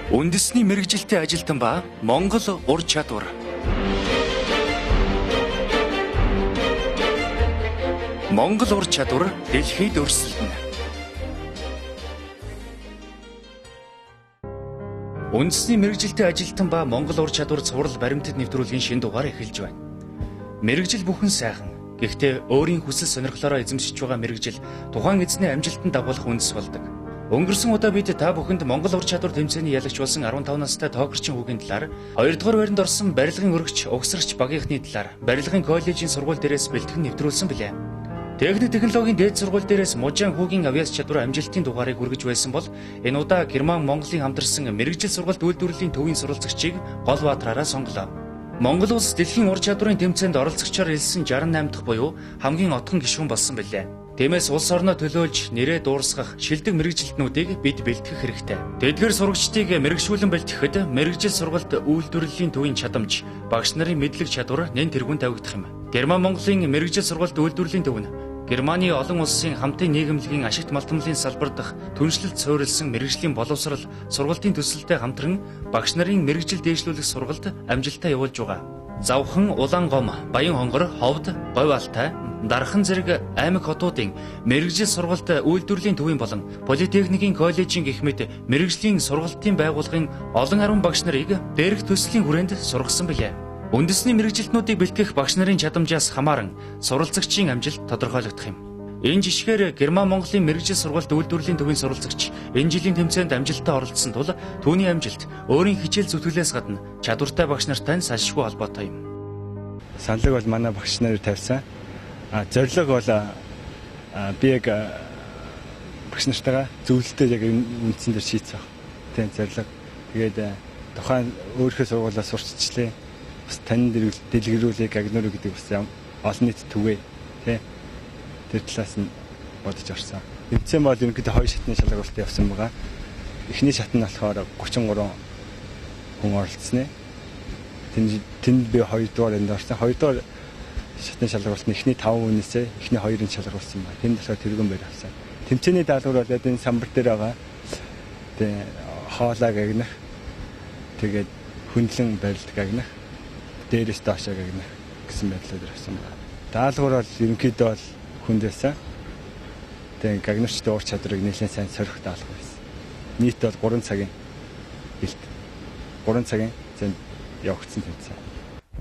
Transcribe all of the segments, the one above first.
Үндэсний мэргэжилтэй ажилтан ба Монгол ур чадвар. Монгол ур чадвар дэлхийд өрсөлдөнө. Үндэсний мэргэжилтэй ажилтан ба Монгол ур чадвар цуврал баримтат нэвтрүүлгийн шинэ дугаар эхэлж байна. Мэргэжил бүхэн сайхан. Гэхдээ өөрийн хүсэл сонирхлоороо эзэмшиж байгаа мэргэжил тухайн эзний амжилтанд дагуулах үндэс болдог. Өнгөрсөн удаа бид та бүхэнд Монгол ур чадвар тэмцээний ялагч болсон 15 настай тоогөрчин хүүгийн талаар, 2 дугаар байранд орсон барилгын өргөч угсарч багийнхны талаар, барилгын коллежийн сургууль дээрээс бэлтгэн нэвтрүүлсэн билээ. Техник технологийн дээд сургууль дээрээс мужаан хүүгийн авьяас чадвар амжилтын дугаарыг хүргэж байсан бол энэ удаа Герман Монголын хамтарсан мэргэжил сургалт үйлдвэрлэлийн төвийн суралцагчийг гол баатраараа сонголоо. Монгол улс дэлхийн ур чадварын тэмцээнд оролцогчоор элсэн 68 дахь буюу хамгийн отхон гишүүн болсон билээ. Тиймээс улс орноо төлөөлж нэрээ дуурсгах шилдэг мэргэжилтнүүдийг бид бэлтгэх хэрэгтэй. Тэдгээр сурагчдыг мэрэгшүүлэн бэлтгэхэд мэргэжил сургалт үйлдвэрлэлийн төвийн чадамж, багш нарын мэдлэг чадвар нэн тэргүүн тавигдах юм. Герман Монголын мэргэжил сургалт үйлдвэрлэлийн төв нь Германы олон улсын хамтын нийгэмлэгийн ашигт малтмлын салбар дахь түншлэлт суурилсан мэргэжлийн боловсрал сургалтын төсөлтэй хамтран багш нарын мэргэжил дээшлүүлэх сургалт амжилттай явуулж байгаа. Завхан, Улаангом, Баян хонгор, Ховд, Говь Алтай, Дархан зэрэг аймаг хотуудын мэргэжил сургалт үйлдвэрлэлийн төвийн болон политехникийн коллежийн гэх мэт мэргэжлийн сургалтын байгууллагын олон 10 багш нарыг дээрх төслийн хүрээнд сургасан билээ. Үндэсний мэргэжилтнүүдийг бэлтгэх багш нарын чадамжаас хамааран суралцагчийн амжилт тодорхойлогдох юм. Энэ жишгээр Герман Монголын мэргэжил сургалт үйлдвэрлэлийн төвийн суралцагч энэ жилийн тэмцээнд амжилттай оролцсон тул түүний амжилт өөрийн хичээл зүтгэлээс гадна чадвартай багш нартай салшгүй холбоотой юм. Саналыг бол манай багш нар тавьсан. Зорилго бол би яг багш нартайгаа зөвлөлтөө яг үндсэн дээр шийдсэн. Тийм зорилго. Тэгээд тухайн өөрийнхөө сургуулиас сурччлээ. Бас тань дэлгэрүүлэх агнур гэдэг бас олон нийт түвээ. Тийм. Тэр талаас нь бодож орсон. Тэмцээн бол ерөнхийдөө 2 шатны шалгуулалт явсан байгаа. Эхний шат нь болохоор 33 хүн оролцсон. Тэнд би 2 дугаар энд орсон. 2 дугаар шатны шалгуулалт нь эхний 5 хүнээсээ эхний 2-ыг шалгуулсан байна. Тэнд болохоор тэргүүн байр авсан. Тэмцээний даалгавар бол энэ самбар дээр байгаа. Тэгээ хоолойг агнах. Тэгээд хөндлөн барилдаг агнах. Дээрээс доошоо агнах гэсэн байдлаар авсан байна. Даалгавар бол ерөнхийдөө бол хүндээсэн. Тэгээ гагнуучдын ур чадварыг нэлээд сайн сорих даалгавар байсан. Нийт бол 3 цагийн хилт. 3 цагийн зэнд явагдсан тэмцээн.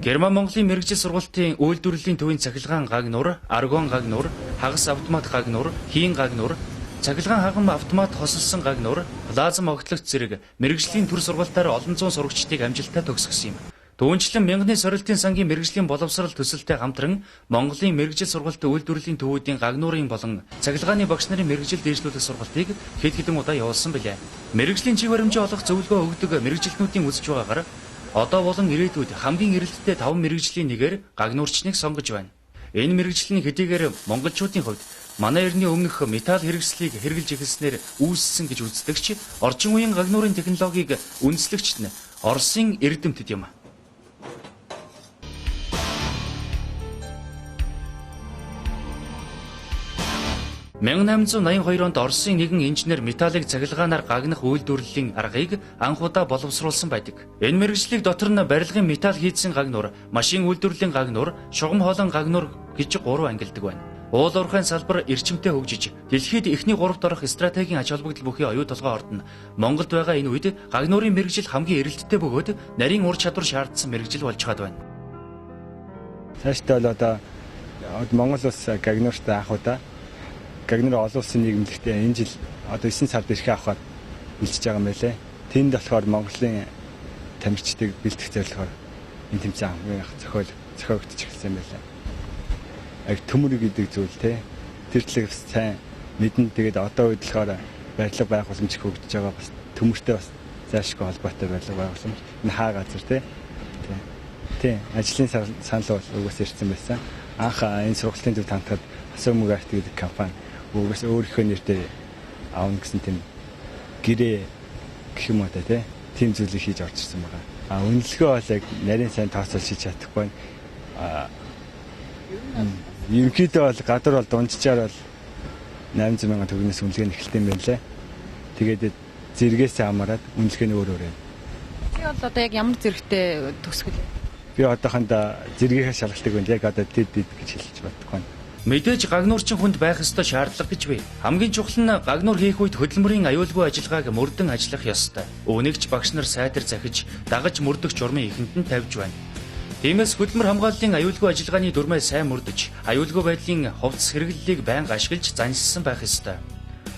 Герман Монголын мэргэжил сургалтын үйлдвэрлэлийн төвийн цахилгаан гаг нур, аргон гаг нур, хагас автомат гаг нур, хийн гаг нур, цахилгаан хагам автомат хосолсон гаг нур, плазма огтлогч зэрэг мэргэжлийн төр сургалтаар олон зуун сурагчдыг амжилттай төгсгсөн юм. Түүнчлэн мянганы сорилтын сангийн мэргэжлийн боловсрал төсөлтэй хамтран Монголын мэргэжил сургалт үйлдвэрлэлийн төвүүдийн гаг нуурын болон цахилгааны багш нарын мэргэжил дээшлүүлэх сургалтыг хэд хэдэн удаа явуулсан билээ. Мэргэжлийн чиг баримжаа олох зөвлөгөө өгдөг мэргэжилтнүүдийн үзэж байгаагаар одоо болон ирээдүйд хамгийн эрэлттэй 5 мэргэжлийн нэгээр гаг нуурчныг сонгож байна. Энэ мэргэжлийн хэдийгээр монголчуудын хувьд манай эртний өмнөх металл хэрэгслийг хэрэгжилж эхэлснээр үүссэн гэж үздэгч орчин үеийн гаг нуурын технологиг үндэслэгч нь Оросын эрдэмтэд юм. 1882 онд Оросын нэгэн инженер металлыг цахилгаанаар гагнах үйлдвэрлэлийн аргыг анх удаа боловсруулсан байдаг. Энэ мэргэжлийг дотор нь барилгын металл хийдсэн гаг нур, машин үйлдвэрлэлийн гаг нур, шугам хоолон гаг нур гэж 3 ангилдаг байна. Уул уурхайн салбар эрчимтэй хөгжиж, дэлхийд эхний 3-т орох стратегийн ач холбогдол бүхий оюу толгой ордно. Монголд байгаа энэ үед гаг нуурын мэргэжил хамгийн эрэлттэй бөгөөд нарийн ур чадвар шаардсан мэргэжил болж чад байна. Цаашдаа л одоо Монгол улс гаг нууртай анх удаа гагнур олон улсын нийгэмлэгтээ энэ жил одоо 9 сард ирэх авахад бэлтэж байгаа юм байлээ. Тэнд болохоор Монголын тамирчдыг бэлтгэх зорилгоор энэ тэмцээн хамгийн их зохиогдож эхэлсэн юм байлээ. Яг төмөр гэдэг зүйл те тэр талыг бас сайн мэднэ. Тэгээд одоо үед болохоор барилга байгууламж хөгжиж байгаа бас төмөртэй бас зайлшгүй холбоотой барилга байгууламж. Энэ хаа газар те. Тэ ажлын санал бол угсаа ирсэн байсан. Анх энэ сургалтын төв тантахад Асомугарт гэдэг компани угсаа өөрийнхөө нэрээр аавна гэсэн тийм гэрээ гэх юм уу те. Тийм зүйлийг хийж орж ирсэн байгаа. Үнэлгээ бол яг нарийн сайн тооцоолж хийж чадахгүй. Ерөнхийдөө бол гадар бол дунджаар бол 800,000 төгрөгнөөс үнэлгээ нэхэлтэй юм байна лээ. Тэгээд зэрэгээс хамаарат үнэлгээ нь өөр өөр юм. Чи бол одоо яг ямар зэрэгтэй төгсгөл? Би одоохондоо зэргийнхээ шалгалтыг үнд яг одоо дид гэж хэлж бодохгүй байна. Мэдээж гагнуурчин хүнд байх ёстой шаардлага гэж бий. Хамгийн чухал нь гагнуур хийх үед хөдөлмөрийн аюулгүй ажиллагааг мөрдөн ажиллах ёстой. Үүнийг ч багш нар сайтар захиж, дагаж мөрдөх журмын ихэнд нь тавьж байна. Тиймээс хөдөлмөр хамгааллын аюулгүй ажиллагааны дүрмээ сайн мөрдөж, аюулгүй байдлын хувцас хэрэглэлийг байнга ашиглаж заншсан байх ёстой.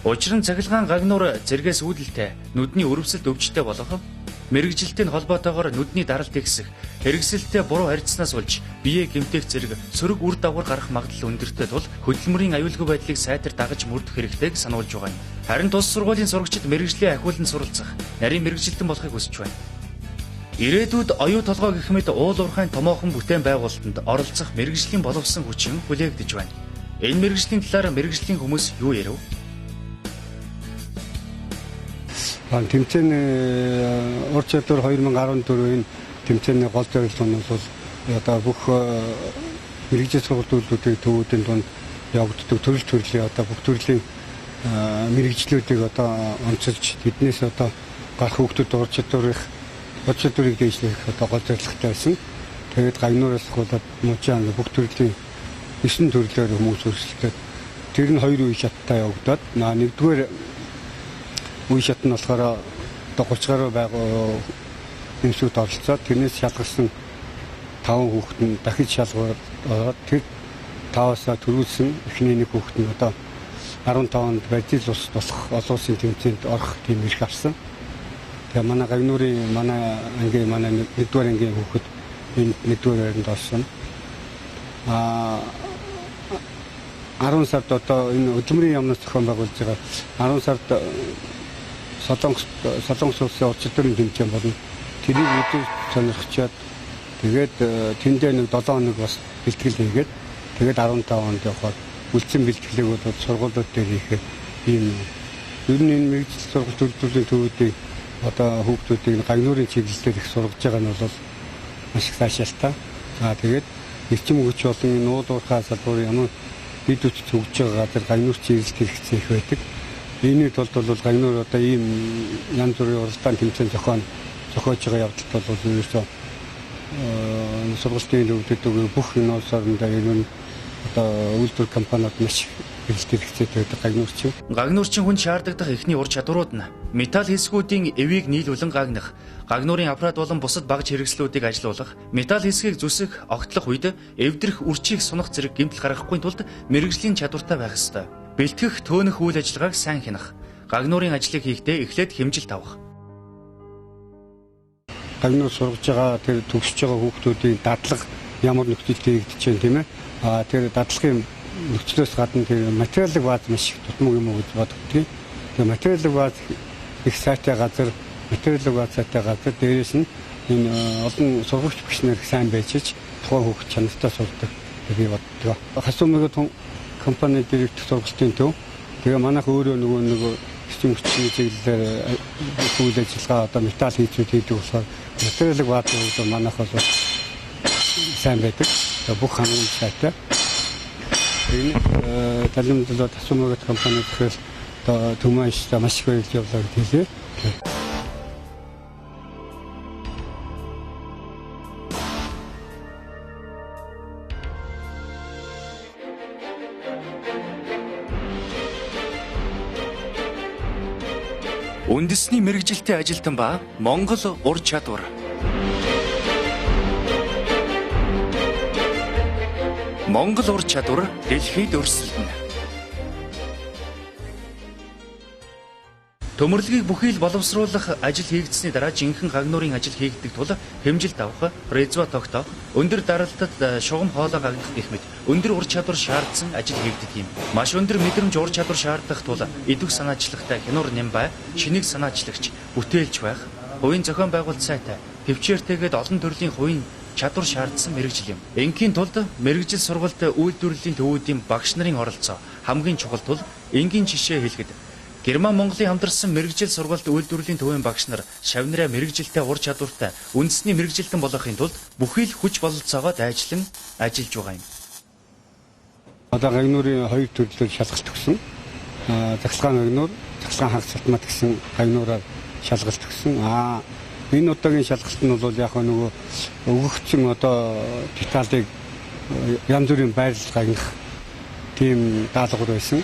Учир нь цахилгаан гагнуур зэргээс үүдэлтэй, нүдний өрөвсөлд өвчтэй болох мэрэгжилтэй холбоотойгоор нүдний даралт ихсэх, хэрэгсэлтэй буруу харьцснаас болж биеэ гэмтэх зэрэг сөрөг үр дагавар гарах магадлал өндөртэй тул хөдөлмөрийн аюулгүй байдлыг сайтар дагаж мөрдөх хэрэгтэйг сануулж байгаа юм. Харин тус сургуулийн сурагчид мэрэгжлийн ахиулан суралцах, нарийн мэрэгжилтэн болохыг хүсэж байна. Ирээдүйд оюу толгой гэх мэт уул уурхайн томоохон бүтээн байгуулалтанд оролцох мэрэгжлийн боловсон хүчин хүлээгдэж байна. Энэ мэрэгжлийн талаар мэрэгжлийн хүмүүс юу ярив? Тэмцээний ур чадвар 2014-ийн тэмцээний гол зорилго нь бол одоо бүх мэрэгжил сургалтуудын төвүүдийн дунд явагддаг төрлийн одоо бүх төрлийн мэрэгжлүүдийг одоо онцолж тэднээс одоо гарах хүүхдүүд ур чадварыг дээшлэх одоо гол зорилготой байсан. Тэгээд гагнуураас хуулаад мужаан бүх төрлийн 9 төрлөөр хүмүүс өрсөлдөд тэр нь 2 үе шаттай явагдаад нэгдүгээр үе шат нь болохоор 30 гаруй байгуу эмчүүд оролцоод тэрнээс шалгарсан 5 хүүхэд нь дахиж шалгуулаад тэр 5-аас төрүүлсэн эхний нэг хүүхэд нь одоо 15-нд Бразил улсад болох олон улсын тэмцээнд орох тийм эрх авсан. Тэгээ манай гагнуурын манай нэгдүгээр ангийн хүүхэд энэ нэгдүгээр байранд орсон. 10 сард одоо энэ хөдөлмөрийн яамнаас зохион байгуулж байгаа 10 сард Солонгос улсын ур чадварын тэмцээн болно. Тэрийг үдээ сонирхчаад тэгээд тэндээ нэг 7 хоног бас бэлтгэл хийгээд тэгээд 15 онд явхад үлдсэн бэлтгэлийг бол сургуулиуд дээр хийхэд ийм ер нь энэ мэрэгжил сургалт төлөвлөлийн төвүүдийг одоо хүүхдүүдийг гагнуурын чиглэлээр их сургаж байгаа нь бол маш их таашаалтай. Тэгээд эрчим хүч болон энэ уул уурхай салбарын ямар бид үт зөвж байгаа газар гагнуурч чиглэлт хэрэгцээ их байдаг. Ийний тулд бол гагнуур одоо ийм янз бүрийн уралдаан тэмцээн зохиож байгаа явдалд бол ерөөсөө сургалтын төвдөд бүх энэ улс орнуудаа ер нь одоо үйлдвэр компаниуд маш хэрэгцээтэй байдаг гагнуурчин. Гагнуурчин хүн шаардлагадах эхний ур чадварууд нь металл хэсгүүдийн эвийг нийлүүлэн гагнах, гагнуурын аппарат болон бусад багж хэрэгслүүдийг ажилуулах, металл хэсгийг зүсэх, огтлох үед эвдрэх үрчийг сунах зэрэг гэмтэл гаргахгүй тулд мэрэгжлийн чадвартай байх ёстой. Бэлтгэх, төөнөх үйл ажиллагааг сайн хянах, гагнуурын ажлыг хийхдээ эхлээд хэмжилт авах. Гагнуур сургаж байгаа тэр төгсөж байгаа хүүхдүүдийн дадлага ямар нөхцөлд хийгдэж байна тийм ээ. Тэр дадлагын нөхцлөөс гадна тэр материалын бааз маш их тутмаг юм уу гэж бодогдгийг. Тэр материалын бааз их сайтай газар, дээрээс нь энэ олон сургагч багш нар сайн байж тухайн хүүхд чанартай сурдаг би боддог. Хасуумыг компани директор сургалтын төв. Тэгээ манайх өөрөө нөгөө эрчим хүчний чиглэлээр үйл ажиллагаа одоо металл хийцүүд хийдэг болохоор материалын баазууд манайх бол сайн байдаг. Бүх хамгийн сайтай. Энэ талымдлууд Хасуумыг компани тэгэхээр одоо төмөөс маш их үйлч явуулаад хэлээ. Үндэсний мэрэгжилтэй ажилтан ба Монгол ур чадвар. Монгол ур чадвар дэлхийд өрсөлдөнө. Төмөрлөгийг бүхий л боловсруулах ажил хийгдсэний дараа жинхэнэ гагнуурын ажил хийгдэх тул хэмжилт авах, резва тогтоох, өндөр даралтад шугам хоолой гагнах гэх мэт өндөр ур чадвар шаардсан ажил хийгддэг юм. Маш өндөр мэдрэмж ур чадвар шаардах тул идэвх санаачлагтай Хянуур Нямбай, шинийг санаачлагч, бүтээлч байх, хувийн зохион байгуулалт сайтай, төвчээртэйгээд олон төрлийн хувийн чадвар шаардсан мэрэгжил юм. Ингийн тулд мэрэгжил сургалт үйлдвэрлэлийн төвүүдийн багш нарын оролцоо хамгийн чухал тул энгийн жишээ хэлэхэд Герман Монголын хамтарсан мэрэгжил сургалт үйлдвэрлэлийн төвийн багш нар шавнараа мэрэгжилтэй ур чадвартай үндэсний мэрэгжилтэн болохын тулд бүхий л хүч бололцоогоо дайчлан ажиллаж байгаа юм. Одоо гагнуурын 2 төрлөөр шалгалт өгсөн. Захалгаан гагнуур, захалгаан хагас салтмат гэсэн гагнуураар шалгалт өгсөн. Энэ удаагийн шалгалт нь бол яг нөгөө өгөгдсөн одоо деталыг янз бүрийн байрлал гагнах тийм даалгавар байсан.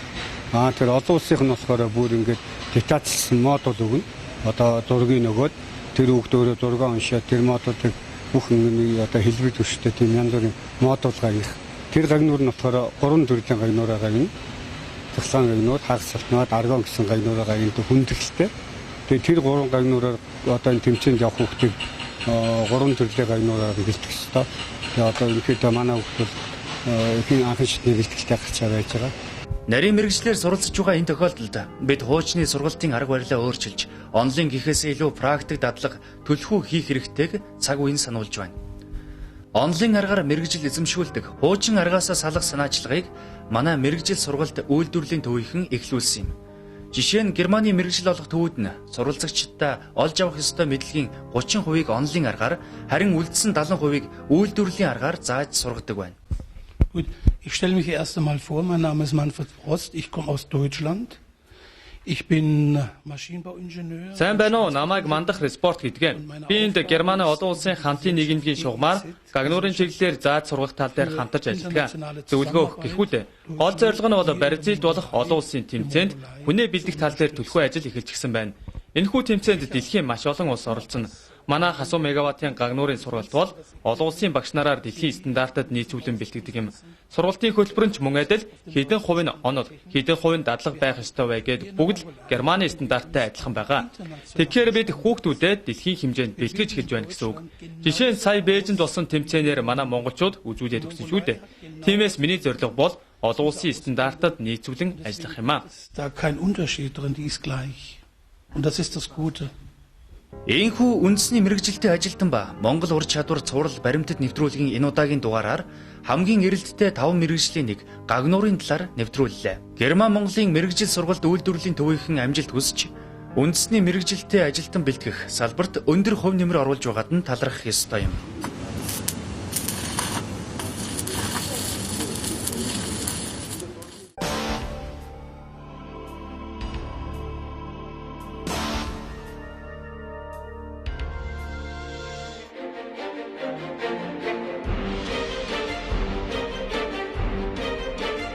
Тэр олон улсынх нь болохоор бүр ингээд детальчилсан модуль өгнө. Одоо зургийг нөгөөд тэр хүүхд өөрөө зураг уншаад тэр модулыг бүх одоо хэлбэр төвштэй тийм янз бүрийн модуль гагнах. Тэр гагнуур нь болохоор 3 төрлийн гагнуураа гагна. Захалгаан гагнуур, хагас салтмат, аргон гэсэн гагнуураа гагна хүндрэлтэй. Тэгээ тэр 3 гагнуураар одоо энэ тэмцээнд явах хүүхдийг 3 төрлийн гагнуураар бэлтгэх ёстой. Тэгээ одоо ерөнхийдөө манай хүүхд бол ихэнх анхны шатны бэлтгэлтэй гарчаа байж байгаа. Нарийн мэргэжлэр суралцж байгаа энэ тохиолдолд бид хуучны сургалтын арга барилаа өөрчилж, онлайн гэхээс илүү практик дадлага төлхөө хийх хэрэгтэйг цаг үеийн сануулж байна. Онлайн аргаар мэргэжил эзэмшүүлдэг хуучин аргаасаа салах санаачлагыг манай мэргэжил сургалт үйлдвэрлэлийн төвийнхэн эхлүүлсэн юм. Жишээ нь Германы мэргэжил олох төвүүд нь суралцагчдаа олж авах ёстой мэдлэгийн 30%-ийг онлайн аргаар, харин үлдсэн 70%-ийг үйлдвэрлэлийн аргаар зааж сургадаг байна. Gut, ich stelle mich erst einmal vor, mein Name ist Manfred Frost, ich komme aus Deutschland. Ich bin Maschinenbauingenieur. Сайн байна уу? Намайг Мандах Спорт гэдэг. Би энд Германы олон улсын хамтын нийгэмдгийн шугамар гагнуурын чиглэлээр зааж сургах тал дээр хамтарч ажилладаг. Зөвлөгөө өгөх гэхүүтэй. Гол зорилго нь бол Бразилд болох олон улсын тэмцээнд хүнээ бэлдэх тал дээр төлхөө ажил эхэлж гисэн байна. Энэхүү тэмцээнд дэлхийн маш олон улс оролцоно. Манай хасуу мегаваттын гагнуурын сургалт бол олон улсын багш нараар дэлхийн стандартад нийцүүлэн бэлтгэдэг юм. Сургалтын хөтөлбөр нь ч мөн адил хэдэн хувь нь онол, хэдэн хувь нь дадлага байх ёстой вэ гэд бүгд л Германы стандарттай адилхан байгаа. Тэгэхээр бид хүүхдүүдэд дэлхийн хэмжээнд бэлтгэж эхэлж байна гэсэн үг. Жишээ нь сая Бээжинд болсон тэмцээнээр манай монголчууд үзүүлээд өгсөн шүү дээ. Тиймээс миний зорилго бол олон улсын стандартад нийцүүлэн ажиллах юм аа. Da kein Unterschied drin, die ist gleich. Und das ist das Gute. Ийхүү үндэсний мэргэжилтэд ажилтан ба Монгол ур чадвар цуврал баримтат нэвтрүүлгийн энэ удаагийн дугаараар хамгийн эрэлттэй 5 мэргэжлийн нэг гагнуурын талаар нэвтрүүллээ. Герман Монголын мэргэжил сургалт үйлдвэрлэлийн төвийнхэн амжилт хүсч үндэсний мэргэжилтэд ажилтан бэлтгэх салбарт өндөр хувь нэмэр оруулж байгаад нь талархах ёстой юм.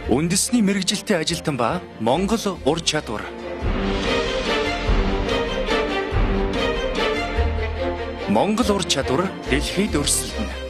Үндэсний мэргэжилтэд ажилтан ба Монгол ур чадвар. Монгол ур чадвар дэлхийд өрсөлдөнө.